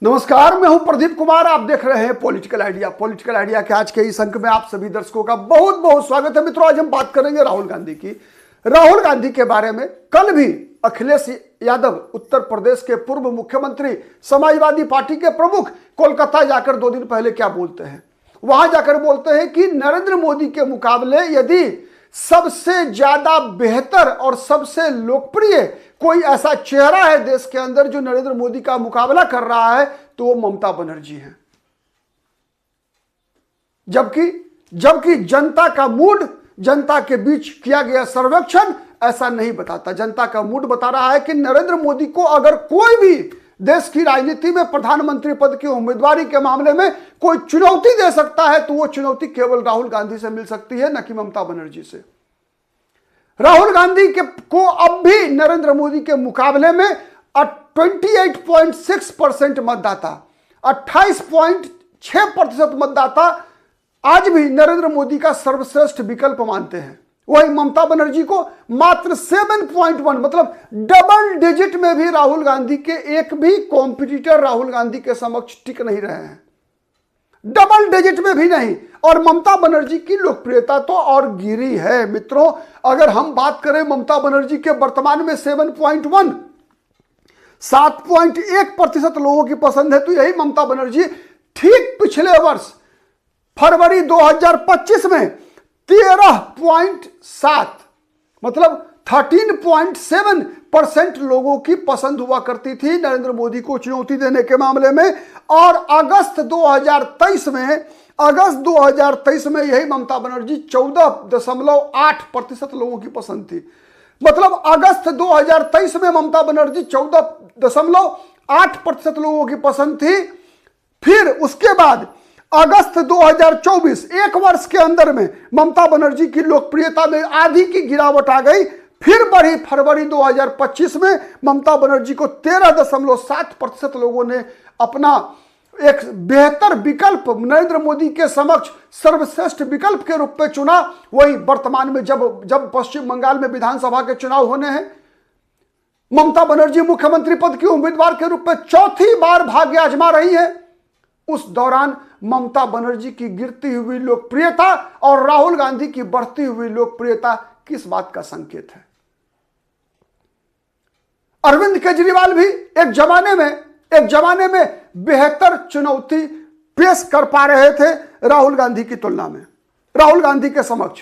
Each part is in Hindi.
नमस्कार, मैं हूं प्रदीप कुमार। आप देख रहे हैं पॉलिटिकल आइडिया। पॉलिटिकल आइडिया के आज के इस अंक में आप सभी दर्शकों का बहुत बहुत स्वागत है। मित्रों, आज हम बात करेंगे राहुल गांधी की। राहुल गांधी के बारे में कल भी अखिलेश यादव, उत्तर प्रदेश के पूर्व मुख्यमंत्री, समाजवादी पार्टी के प्रमुख, कोलकाता जाकर 2 दिन पहले क्या बोलते हैं। वहां जाकर बोलते हैं कि नरेंद्र मोदी के मुकाबले यदि सबसे ज्यादा बेहतर और सबसे लोकप्रिय कोई ऐसा चेहरा है देश के अंदर जो नरेंद्र मोदी का मुकाबला कर रहा है तो वो ममता बनर्जी है। जबकि जनता का मूड, जनता के बीच किया गया सर्वेक्षण ऐसा नहीं बताता। जनता का मूड बता रहा है कि नरेंद्र मोदी को अगर कोई भी देश की राजनीति में प्रधानमंत्री पद की उम्मीदवारी के मामले में कोई चुनौती दे सकता है तो वो चुनौती केवल राहुल गांधी से मिल सकती है, न कि ममता बनर्जी से। राहुल गांधी को अब भी नरेंद्र मोदी के मुकाबले में 28.6% मतदाता, 28.6% मतदाता आज भी नरेंद्र मोदी का सर्वश्रेष्ठ विकल्प मानते हैं। वही ममता बनर्जी को मात्र 7.1, मतलब डबल डिजिट में भी राहुल गांधी के एक भी कॉम्पिटिटर राहुल गांधी के समक्ष टिक नहीं रहे हैं, डबल डिजिट में भी नहीं। और ममता बनर्जी की लोकप्रियता तो और गिरी है। मित्रों, अगर हम बात करें ममता बनर्जी के वर्तमान में 7.1% लोगों की पसंद है, तो यही ममता बनर्जी ठीक पिछले वर्ष फरवरी 2025 में 13.7, मतलब 13.7% लोगों की पसंद हुआ करती थी नरेंद्र मोदी को चुनौती देने के मामले में। और अगस्त 2023 में यही ममता बनर्जी 14.8% लोगों की पसंद थी। मतलब अगस्त 2023 में ममता बनर्जी 14.8% लोगों की पसंद थी। फिर उसके बाद अगस्त 2024, एक वर्ष के अंदर में ममता बनर्जी की लोकप्रियता में आधी की गिरावट आ गई। फिर बढ़ी फरवरी 2025 में ममता बनर्जी को 13.7% लोगों ने अपना एक बेहतर विकल्प, नरेंद्र मोदी के समक्ष सर्वश्रेष्ठ विकल्प के रूप में चुना। वही वर्तमान में जब पश्चिम बंगाल में विधानसभा के चुनाव होने हैं, ममता बनर्जी मुख्यमंत्री पद की उम्मीदवार के रूप में चौथी बार भाग्य आजमा रही है। उस दौरान ममता बनर्जी की गिरती हुई लोकप्रियता और राहुल गांधी की बढ़ती हुई लोकप्रियता किस बात का संकेत है? अरविंद केजरीवाल भी एक जमाने में बेहतर चुनौती पेश कर पा रहे थे राहुल गांधी की तुलना में, राहुल गांधी के समक्ष।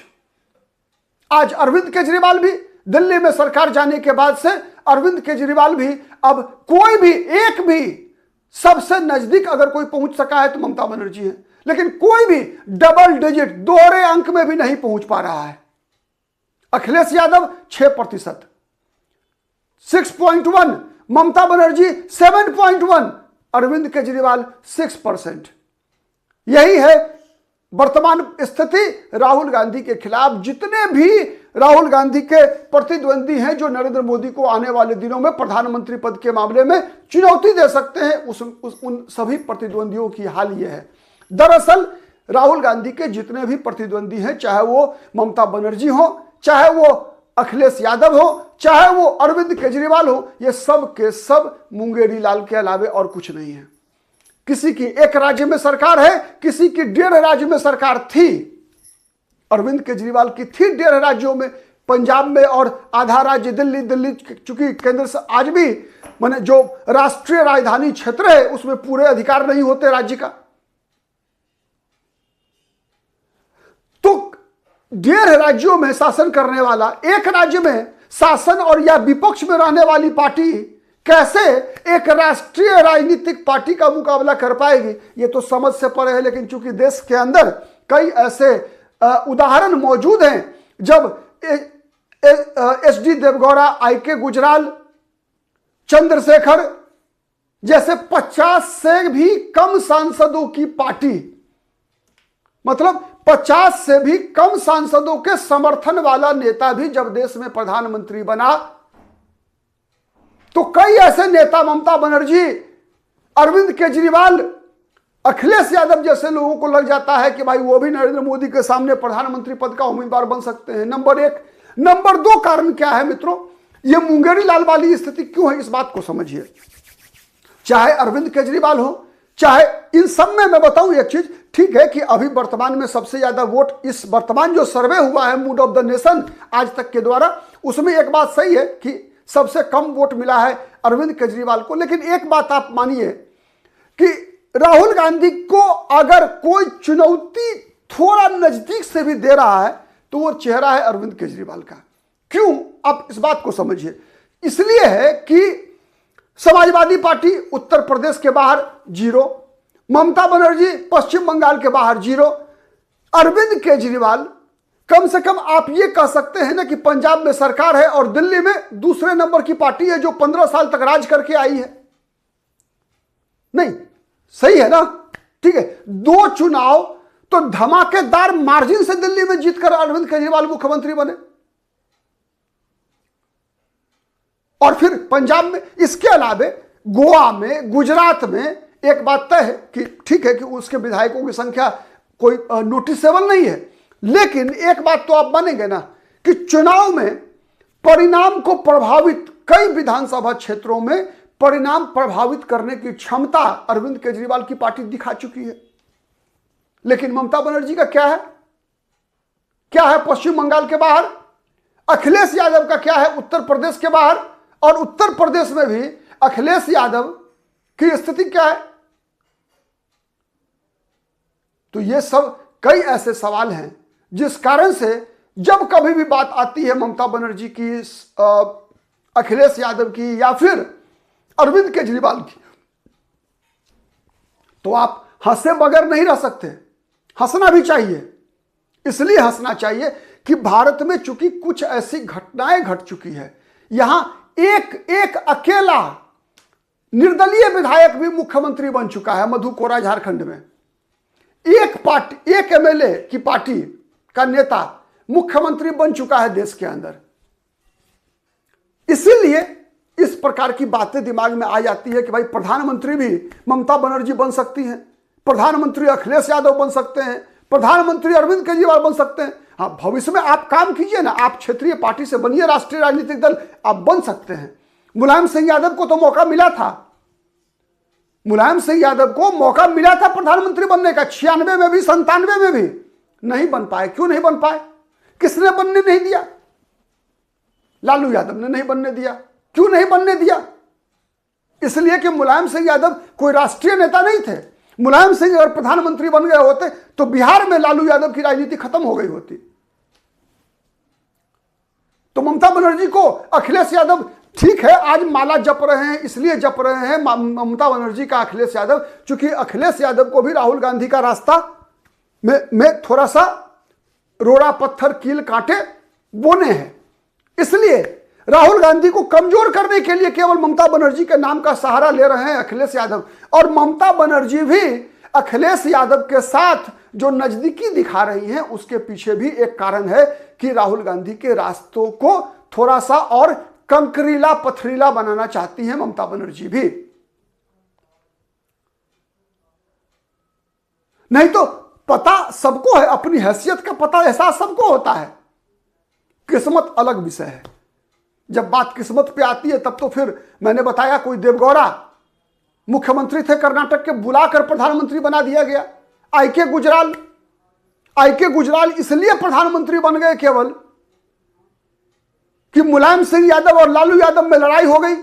आज अरविंद केजरीवाल भी, दिल्ली में सरकार जाने के बाद से अरविंद केजरीवाल भी अब कोई भी एक भी सबसे नजदीक अगर कोई पहुंच सका है तो ममता बनर्जी है, लेकिन कोई भी डबल डिजिट, दोहरे अंक में भी नहीं पहुंच पा रहा है। अखिलेश यादव 6%, 6.1, ममता बनर्जी 7.1, अरविंद केजरीवाल 6%। यही है वर्तमान स्थिति राहुल गांधी के खिलाफ। जितने भी राहुल गांधी के प्रतिद्वंदी हैं जो नरेंद्र मोदी को आने वाले दिनों में प्रधानमंत्री पद के मामले में चुनौती दे सकते हैं, उन सभी प्रतिद्वंदियों की हाल यह है। दरअसल राहुल गांधी के जितने भी प्रतिद्वंदी हैं, चाहे वो ममता बनर्जी हो, चाहे वो अखिलेश यादव हो, चाहे वो अरविंद केजरीवाल हो, ये सब के सब मुंगेरी लाल के अलावे और कुछ नहीं है। किसी की एक राज्य में सरकार है, किसी की 1.5 राज्य में सरकार थी। अरविंद केजरीवाल की थी 1.5 राज्यों में, पंजाब में और आधा राज्य दिल्ली, चूंकि केंद्र से आज भी माने जो राष्ट्रीय राजधानी क्षेत्र है उसमें पूरे अधिकार नहीं होते राज्य का। तो 1.5 राज्यों में शासन करने वाला, एक राज्य में शासन और या विपक्ष में रहने वाली पार्टी कैसे एक राष्ट्रीय राजनीतिक पार्टी का मुकाबला कर पाएगी, ये तो समझ से परे है। लेकिन चूंकि देश के अंदर कई ऐसे उदाहरण मौजूद हैं जब एच.डी. देवगौड़ा, आई.के. गुजराल, चंद्रशेखर जैसे 50 से भी कम सांसदों की पार्टी, मतलब 50 से भी कम सांसदों के समर्थन वाला नेता भी जब देश में प्रधानमंत्री बना, तो कई ऐसे नेता, ममता बनर्जी, अरविंद केजरीवाल, अखिलेश यादव जैसे लोगों को लग जाता है कि भाई वो भी नरेंद्र मोदी के सामने प्रधानमंत्री पद का उम्मीदवार बन सकते हैं। नंबर 1। नंबर 2 कारण क्या है मित्रों? ये मुंगेरी लाल वाली स्थिति क्यों है, इस बात को समझिए। चाहे अरविंद केजरीवाल हो, चाहे इन सब में मैं बताऊं एक चीज, ठीक है कि अभी वर्तमान में सबसे ज्यादा वोट, इस वर्तमान जो सर्वे हुआ है मूड ऑफ द नेशन आज तक के द्वारा, उसमें एक बात सही है कि सबसे कम वोट मिला है अरविंद केजरीवाल को। लेकिन एक बात आप मानिए कि राहुल गांधी को अगर कोई चुनौती थोड़ा नजदीक से भी दे रहा है तो वो चेहरा है अरविंद केजरीवाल का। क्यों? आप इस बात को समझिए। इसलिए है कि समाजवादी पार्टी उत्तर प्रदेश के बाहर 0, ममता बनर्जी पश्चिम बंगाल के बाहर 0, अरविंद केजरीवाल कम से कम आप ये कह सकते हैं ना कि पंजाब में सरकार है और दिल्ली में दूसरे नंबर की पार्टी है जो 15 साल तक राज करके आई है। नहीं, सही है ना? ठीक है, 2 चुनाव तो धमाकेदार मार्जिन से दिल्ली में जीतकर अरविंद केजरीवाल मुख्यमंत्री बने, और फिर पंजाब में, इसके अलावे गोवा में, गुजरात में एक बात तय है कि ठीक है कि उसके विधायकों की संख्या कोई नोटिसेबल नहीं है, लेकिन एक बात तो आप मानेंगे ना कि चुनाव में परिणाम को प्रभावित, कई विधानसभा क्षेत्रों में परिणाम प्रभावित करने की क्षमता अरविंद केजरीवाल की पार्टी दिखा चुकी है। लेकिन ममता बनर्जी का क्या है? क्या है पश्चिम बंगाल के बाहर? अखिलेश यादव का क्या है उत्तर प्रदेश के बाहर? और उत्तर प्रदेश में भी अखिलेश यादव की स्थिति क्या है? तो ये सब कई ऐसे सवाल हैं जिस कारण से जब कभी भी बात आती है ममता बनर्जी की, अखिलेश यादव की या फिर अरविंद केजरीवाल की, तो आप हंसे बगैर नहीं रह सकते। हंसना भी चाहिए। इसलिए हंसना चाहिए कि भारत में चूंकि कुछ ऐसी घटनाएं घट चुकी है, यहां एक अकेला निर्दलीय विधायक भी मुख्यमंत्री बन चुका है मधु कोरा झारखंड में। एक एमएलए की पार्टी का नेता मुख्यमंत्री बन चुका है देश के अंदर। इसीलिए इस प्रकार की बातें दिमाग में आ जाती है कि भाई प्रधानमंत्री भी ममता बनर्जी बन सकती हैं, प्रधानमंत्री अखिलेश यादव बन सकते हैं, प्रधानमंत्री अरविंद केजरीवाल बन सकते हैं। हाँ, भविष्य में आप काम कीजिए ना, आप क्षेत्रीय पार्टी से बनिए, राष्ट्रीय राजनीतिक दल आप बन सकते हैं। मुलायम सिंह यादव को तो मौका मिला था, मुलायम सिंह यादव को मौका मिला था प्रधानमंत्री बनने का, 96 में भी 97 में भी नहीं बन पाए। क्यों नहीं बन पाए? किसने बनने नहीं दिया? लालू यादव ने नहीं बनने दिया। क्यों नहीं बनने दिया? इसलिए कि मुलायम सिंह यादव कोई राष्ट्रीय नेता नहीं थे। मुलायम सिंह अगर प्रधानमंत्री बन गए होते तो बिहार में लालू यादव की राजनीति खत्म हो गई होती। तो ममता बनर्जी को अखिलेश यादव, ठीक है आज माला जप रहे हैं, इसलिए जप रहे हैं ममता बनर्जी का अखिलेश यादव, चूंकि अखिलेश यादव को भी राहुल गांधी का रास्ता में थोड़ा सा रोड़ा पत्थर कील कांटे बोने हैं। इसलिए राहुल गांधी को कमजोर करने के लिए केवल ममता बनर्जी के नाम का सहारा ले रहे हैं अखिलेश यादव। और ममता बनर्जी भी अखिलेश यादव के साथ जो नजदीकी दिखा रही हैं, उसके पीछे भी एक कारण है कि राहुल गांधी के रास्तों को थोड़ा सा और कंकरीला पथरीला बनाना चाहती हैं ममता बनर्जी भी। नहीं तो पता सबको है, अपनी हैसियत का पता एहसास सबको होता है, किस्मत अलग विषय है। जब बात किस्मत पे आती है तब तो फिर मैंने बताया, कोई देवगौड़ा मुख्यमंत्री थे कर्नाटक के, बुलाकर प्रधानमंत्री बना दिया गया। आईके गुजराल इसलिए प्रधानमंत्री बन गए केवल कि मुलायम सिंह यादव और लालू यादव में लड़ाई हो गई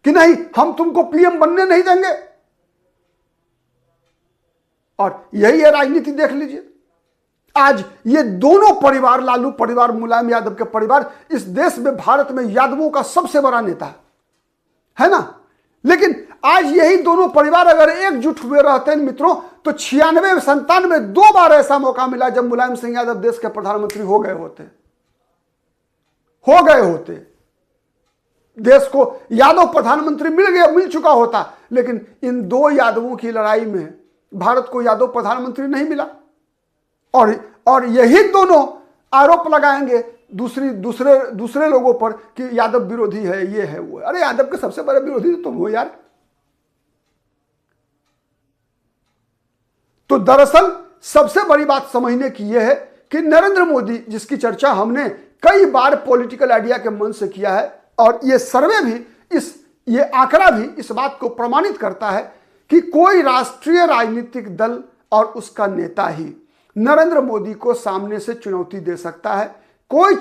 कि नहीं हम तुमको पीएम बनने नहीं देंगे। और यही है राजनीति, देख लीजिए आज ये दोनों परिवार, लालू परिवार, मुलायम यादव के परिवार, इस देश में भारत में यादवों का सबसे बड़ा नेता है ना। लेकिन आज यही दोनों परिवार अगर एकजुट हुए रहते हैं मित्रों, तो 96 97 2 बार ऐसा मौका मिला जब मुलायम सिंह यादव देश के प्रधानमंत्री हो गए होते। देश को यादव प्रधानमंत्री मिल चुका होता, लेकिन इन 2 यादवों की लड़ाई में भारत को यादव प्रधानमंत्री नहीं मिला। और यही दोनों आरोप लगाएंगे दूसरे लोगों पर कि यादव विरोधी है, ये है वो है। अरे यादव के सबसे बड़े विरोधी तो तुम हो यार। तो दरअसल सबसे बड़ी बात समझने की यह है कि नरेंद्र मोदी, जिसकी चर्चा हमने कई बार पॉलिटिकल आइडिया के मन से किया है, और ये सर्वे भी ये आंकड़ा भी इस बात को प्रमाणित करता है कि कोई राष्ट्रीय राजनीतिक दल और उसका नेता ही नरेंद्र मोदी को सामने से चुनौती दे सकता है। कोई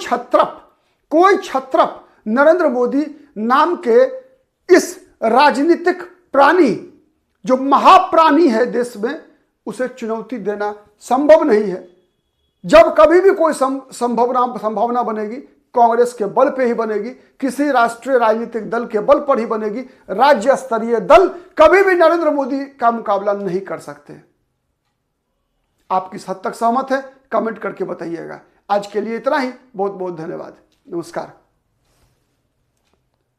छत्रप नरेंद्र मोदी नाम के इस राजनीतिक प्राणी, जो महाप्राणी है देश में, उसे चुनौती देना संभव नहीं है। जब कभी भी कोई संभावना बनेगी, कांग्रेस के बल पे ही बनेगी, किसी राष्ट्रीय राजनीतिक दल के बल पर ही बनेगी। राज्य स्तरीय दल कभी भी नरेंद्र मोदी का मुकाबला नहीं कर सकते। आप किस हद तक सहमत है, कमेंट करके बताइएगा। आज के लिए इतना ही। बहुत बहुत धन्यवाद। नमस्कार।